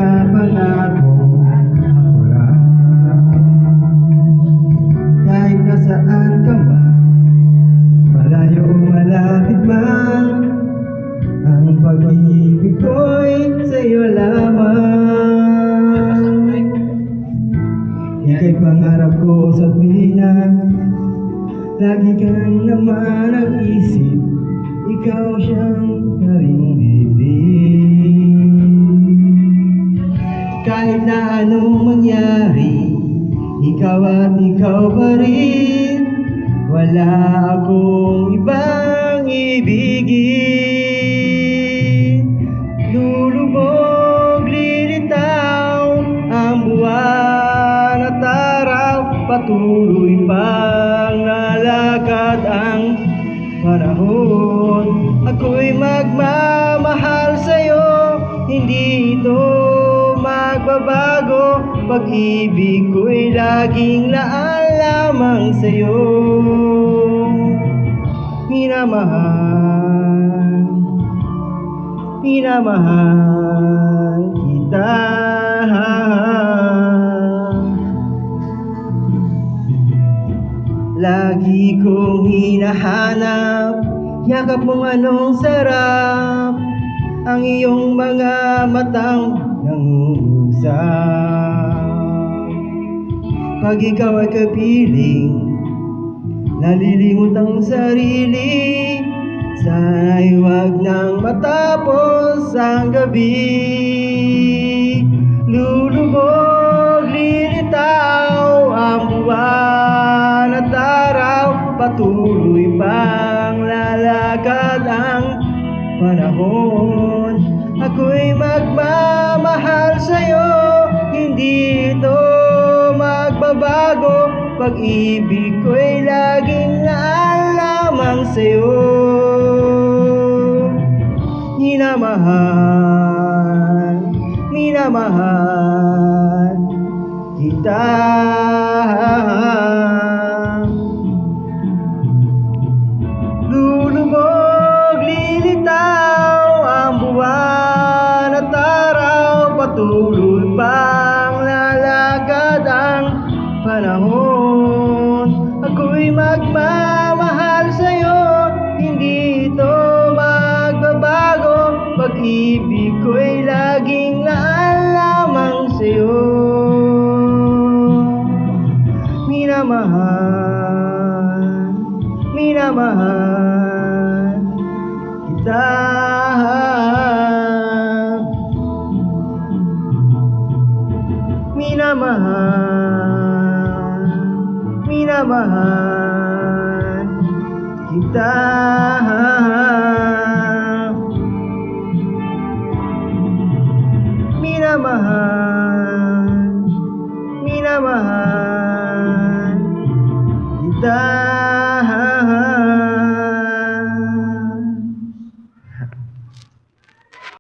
pinapangako ako lang. Kahit nasaan ka man, malayo o malapit man, ang pag-ibig ko'y sa'yo lamang. Ika'y pangarap ko sa tuwina, lagi kang naman ang isip, ikaw siyang karindibig. Kahit na anong mangyari, ikaw at ikaw pa rin, wala akong ibang ibigin. Lulubog, lilitaw ang buwan at araw, patuloy pang lalakad ang panahon. Ako'y magmamahal sa'yo, hindi ito magbabago. Pag-ibig ko'y laging laan lamang sa'yo. Minamahal, minamahal kita. Lagi kong hinahanap, yakap mong anong sarap, ang iyong mga matang nangungusap. Pag ikaw ay kapiling, nalilimot ang sarili, sana'y huwag nang matapos ang gabi. Lulubog, lilitaw ang buwan at araw, patuloy pang lalakad ang panahon. Ako'y magmamahal sa'yo, hindi ito magbabago. Pag-ibig ko'y laging laan lamang sa'yo. Minamahal, minamahal kita. Lulubog, lilitaw ang buwan at araw, patuloy pang lalakad ang panahon. Ako'y magmamahal sa'yo, hindi ito magbabago. Pag-ibig ko'y laging laan lamang sa'yo. Minamahal, minamahal kita. Minamahal, minamahal kita. Minamahal.